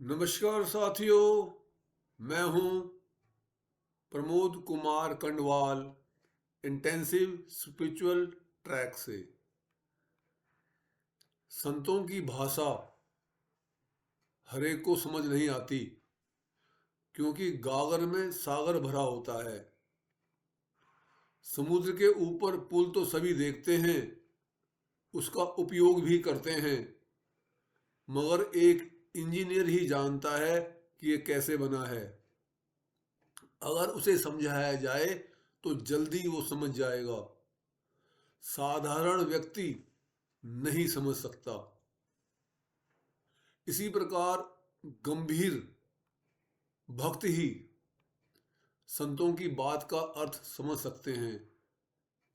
नमस्कार साथियों, मैं हूं Pramod Kumar Kandwal intensive spiritual track से। संतों की भाषा हर एक को समझ नहीं आती, क्योंकि गागर में सागर भरा होता है। समुद्र के ऊपर पुल तो सभी देखते हैं, उसका उपयोग भी करते हैं, मगर एक इंजीनियर ही जानता है कि ये कैसे बना है। अगर उसे समझाया जाए तो जल्दी वो समझ जाएगा, साधारण व्यक्ति नहीं समझ सकता। इसी प्रकार गंभीर भक्त ही संतों की बात का अर्थ समझ सकते हैं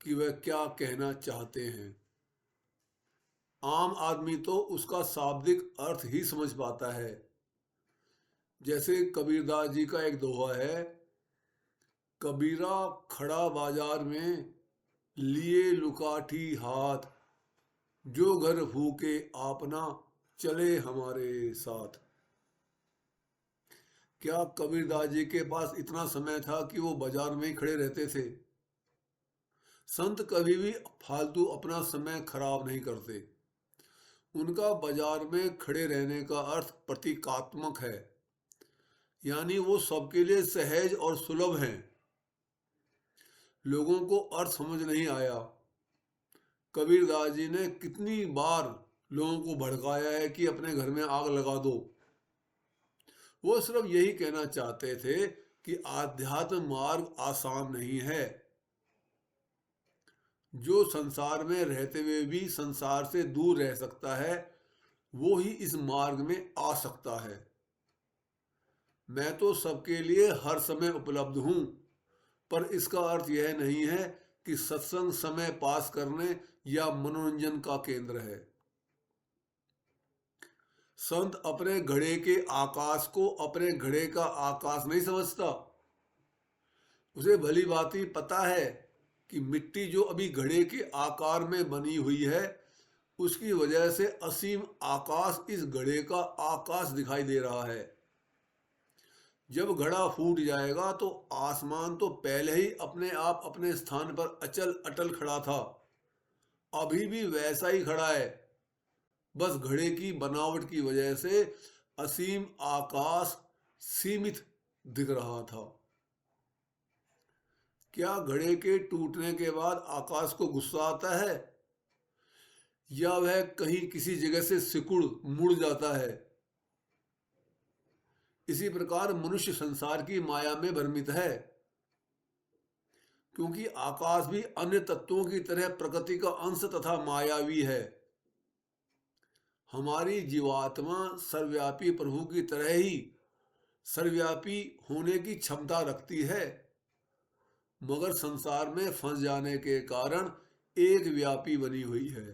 कि वह क्या कहना चाहते हैं। आम आदमी तो उसका शाब्दिक अर्थ ही समझ पाता है। जैसे कबीरदास जी का एक दोहा है, कबीरा खड़ा बाजार में लिए लुकाठी हाथ, जो घर फूके आपना चले हमारे साथ। क्या कबीरदास जी के पास इतना समय था कि वो बाजार में ही खड़े रहते थे? संत कभी भी फालतू अपना समय खराब नहीं करते। उनका बाजार में खड़े रहने का अर्थ प्रतीकात्मक है, यानी वो सबके लिए सहज और सुलभ हैं। लोगों को अर्थ समझ नहीं आया। कबीरदास जी ने कितनी बार लोगों को भड़काया है कि अपने घर में आग लगा दो। वो सिर्फ यही कहना चाहते थे कि आध्यात्म मार्ग आसान नहीं है। जो संसार में रहते हुए भी संसार से दूर रह सकता है, वो ही इस मार्ग में आ सकता है। मैं तो सबके लिए हर समय उपलब्ध हूं, पर इसका अर्थ यह नहीं है कि सत्संग समय पास करने या मनोरंजन का केंद्र है। संत अपने घड़े के आकाश को अपने घड़े का आकाश नहीं समझता। उसे भली भांति पता है कि मिट्टी जो अभी घड़े के आकार में बनी हुई है, उसकी वजह से असीम आकाश इस घड़े का आकाश दिखाई दे रहा है। जब घड़ा फूट जाएगा तो आसमान तो पहले ही अपने आप अपने स्थान पर अचल अटल खड़ा था, अभी भी वैसा ही खड़ा है। बस घड़े की बनावट की वजह से असीम आकाश सीमित दिख रहा था। क्या घड़े के टूटने के बाद आकाश को गुस्सा आता है, या वह कहीं किसी जगह से सिकुड़ मुड़ जाता है? इसी प्रकार मनुष्य संसार की माया में भ्रमित है, क्योंकि आकाश भी अन्य तत्वों की तरह प्रकृति का अंश तथा मायावी है। हमारी जीवात्मा सर्वव्यापी प्रभु की तरह ही सर्वव्यापी होने की क्षमता रखती है, मगर संसार में फंस जाने के कारण एक व्यापी बनी हुई है।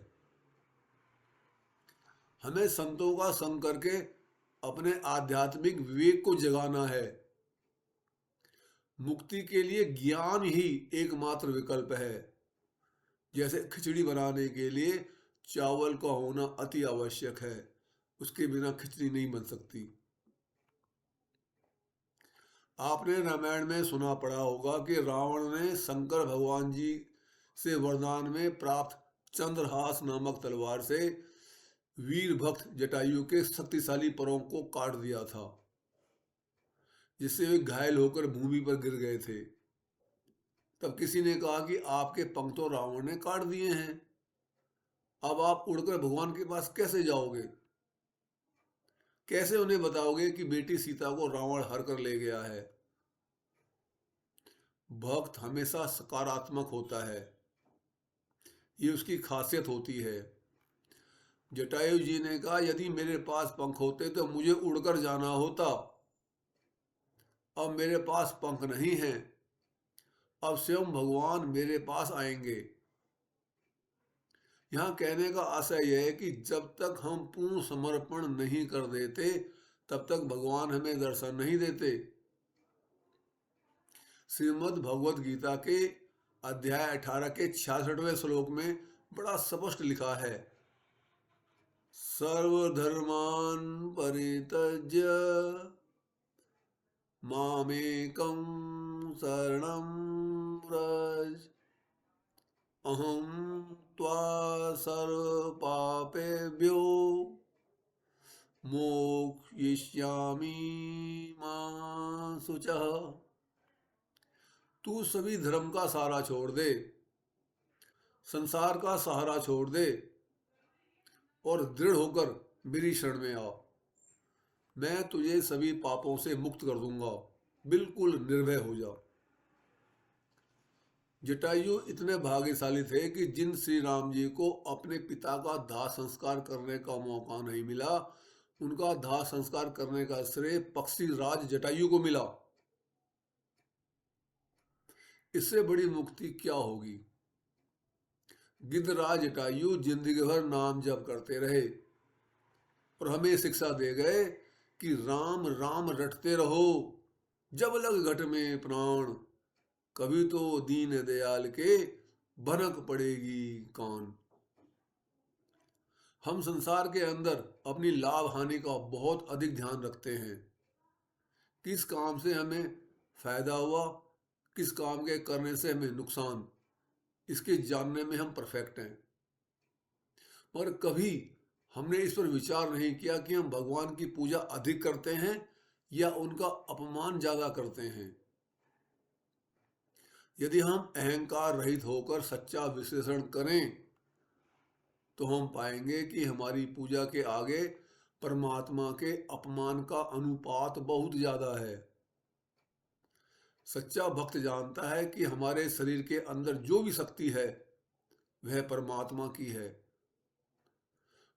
हमें संतों का संग करके अपने आध्यात्मिक विवेक को जगाना है। मुक्ति के लिए ज्ञान ही एकमात्र विकल्प है। जैसे खिचड़ी बनाने के लिए चावल का होना अति आवश्यक है, उसके बिना खिचड़ी नहीं बन सकती। आपने रामायण में सुना पड़ा होगा कि रावण ने शंकर भगवान जी से वरदान में प्राप्त चंद्रहास नामक तलवार से वीर भक्त जटायु के शक्तिशाली परों को काट दिया था, जिससे वे घायल होकर भूमि पर गिर गए थे। तब किसी ने कहा कि आपके पंख तो रावण ने काट दिए हैं, अब आप उड़कर भगवान के पास कैसे जाओगे? कैसे उन्हें बताओगे कि बेटी सीता को रावण हर कर ले गया है? भक्त हमेशा सकारात्मक होता है, ये उसकी खासियत होती है। जटायु जी ने कहा, यदि मेरे पास पंख होते तो मुझे उड़कर जाना होता। अब मेरे पास पंख नहीं है, अब स्वयं भगवान मेरे पास आएंगे। यहाँ कहने का आशय यह है कि जब तक हम पूर्ण समर्पण नहीं कर देते, तब तक भगवान हमें दर्शन नहीं देते। श्रीमद् भगवद गीता के अध्याय 18 के 66वें श्लोक में बड़ा स्पष्ट लिखा है, सर्वधर्मान् परित्यज्य मामेकं शरणं व्रज अहं त्वा सर्वपापेभ्यो मोक्षयिष्यामि मा शुचः। तू सभी धर्म का सहारा छोड़ दे, संसार का सहारा छोड़ दे और दृढ़ होकर मेरी शरण में आ। मैं तुझे सभी पापों से मुक्त कर दूंगा, बिल्कुल निर्भय हो जा। जटायु इतने भाग्यशाली थे कि जिन श्री राम जी को अपने पिता का दाह संस्कार करने का मौका नहीं मिला, उनका दाह संस्कार करने का श्रेय पक्षी राज जटायु को मिला। इससे बड़ी मुक्ति क्या होगी। गिद्धराज जटायु जिंदगी भर नाम जप करते रहे और हमें शिक्षा दे गए कि राम राम रटते रहो, जब लग घट में प्राण, कभी तो दीन दयाल के भनक पड़ेगी कान। हम संसार के अंदर अपनी लाभ हानि का बहुत अधिक ध्यान रखते हैं। किस काम से हमें फायदा हुआ, किस काम के करने से हमें नुकसान, इसके जानने में हम परफेक्ट हैं। पर कभी हमने इस पर विचार नहीं किया कि हम भगवान की पूजा अधिक करते हैं या उनका अपमान ज्यादा करते हैं। यदि हम अहंकार रहित होकर सच्चा विश्लेषण करें तो हम पाएंगे कि हमारी पूजा के आगे परमात्मा के अपमान का अनुपात बहुत ज्यादा है। सच्चा भक्त जानता है कि हमारे शरीर के अंदर जो भी शक्ति है वह परमात्मा की है,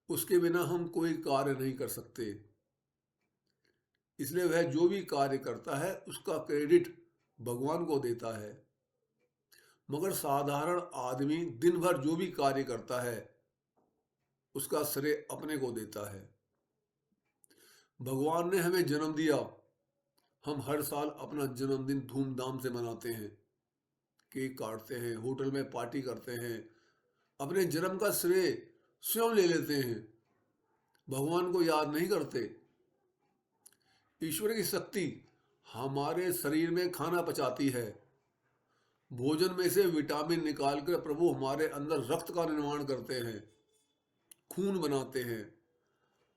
उसके बिना हम कोई कार्य नहीं कर सकते। इसलिए वह जो भी कार्य करता है उसका क्रेडिट भगवान को देता है। मगर साधारण आदमी दिन भर जो भी कार्य करता है उसका श्रेय अपने को देता है। भगवान ने हमें जन्म दिया, हम हर साल अपना जन्मदिन धूमधाम से मनाते हैं, केक काटते हैं, होटल में पार्टी करते हैं, अपने जन्म का श्रेय स्वयं ले लेते हैं, भगवान को याद नहीं करते। ईश्वर की शक्ति हमारे शरीर में खाना पचाती है, भोजन में से विटामिन निकालकर प्रभु हमारे अंदर रक्त का निर्माण करते हैं, खून बनाते हैं।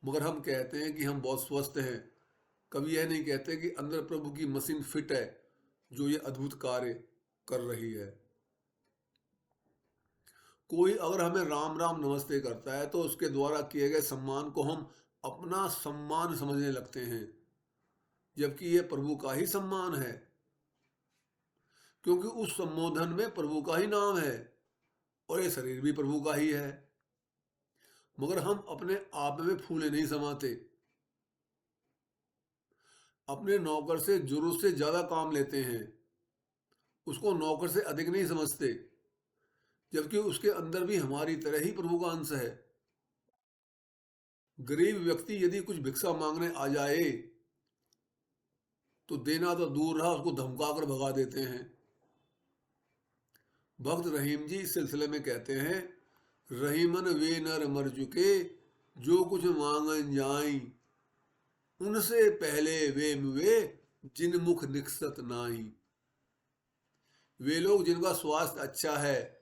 मगर हम कहते हैं कि हम बहुत स्वस्थ हैं, कभी यह नहीं कहते कि अंदर प्रभु की मशीन फिट है जो ये अद्भुत कार्य कर रही है। कोई अगर हमें राम राम नमस्ते करता है तो उसके द्वारा किए गए सम्मान को हम अपना सम्मान समझने लगते हैं, जबकि यह प्रभु का ही सम्मान है, क्योंकि उस संबोधन में प्रभु का ही नाम है और ये शरीर भी प्रभु का ही है। मगर हम अपने आप में फूले नहीं समाते, अपने नौकर से जरूरत से ज्यादा काम लेते हैं, उसको नौकर से अधिक नहीं समझते, जबकि उसके अंदर भी हमारी तरह ही प्रभु का अंश है। गरीब व्यक्ति यदि कुछ भिक्षा मांगने आ जाए तो देना तो दूर रहा, उसको धमका कर भगा देते हैं। भक्त रहीम जी इस सिलसिले में कहते हैं, रहीमन वे नर मर चुके जो कुछ मांगन जाई, उनसे पहले वे जिन मुख निकसत नाई। वे लोग जिनका स्वास्थ्य अच्छा है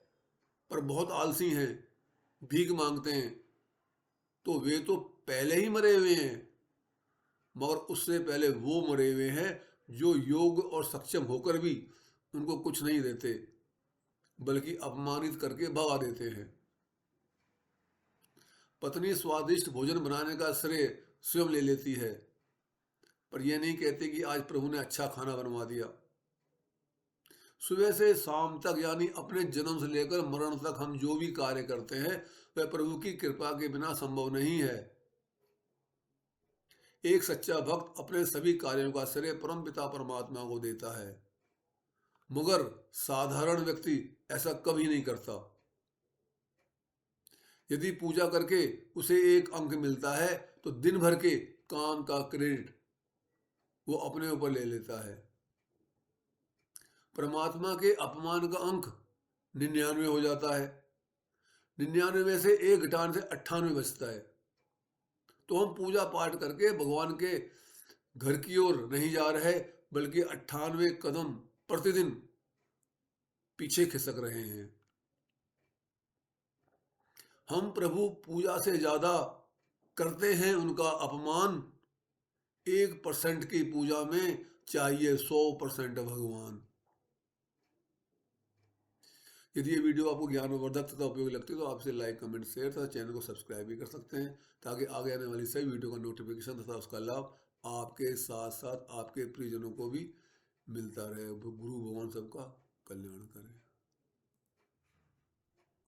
पर बहुत आलसी हैं, भीख मांगते हैं, तो वे तो पहले ही मरे हुए हैं। मगर उससे पहले वो मरे हुए हैं जो योग्य और सक्षम होकर भी उनको कुछ नहीं देते, बल्कि अपमानित करके भगा देते हैं। पत्नी स्वादिष्ट भोजन बनाने का श्रेय स्वयं ले लेती है, पर यह नहीं कहते कि आज प्रभु ने अच्छा खाना बनवा दिया। सुबह से शाम तक यानी अपने जन्म से लेकर मरण तक हम जो भी कार्य करते हैं वह प्रभु की कृपा के बिना संभव नहीं है। एक सच्चा भक्त अपने सभी कार्यों का श्रेय परमपिता परमात्मा को देता है, मगर साधारण व्यक्ति ऐसा कभी नहीं करता। यदि पूजा करके उसे 1 अंक मिलता है तो दिन भर के काम का क्रेडिट वो अपने ऊपर ले लेता है। परमात्मा के अपमान का अंक 99 हो जाता है, 99 में से 1 घटाने से 98 बचता है। तो हम पूजा पाठ करके भगवान के घर की ओर नहीं जा रहे, बल्कि 98 कदम प्रतिदिन पीछे खिसक रहे हैं। हम प्रभु पूजा से ज्यादा करते हैं उनका अपमान। 1% की पूजा में चाहिए 100% भगवान। यदि ये वीडियो आपको ज्ञानवर्धक तथा उपयोगी लगती है तो आपसे लाइक, कमेंट, शेयर तथा चैनल को सब्सक्राइब भी कर सकते हैं, ताकि आगे आने वाली सभी वीडियो का नोटिफिकेशन तथा उसका लाभ आपके साथ साथ आपके प्रियजनों को भी मिलता रहे। गुरु भगवान सबका कल्याण करें।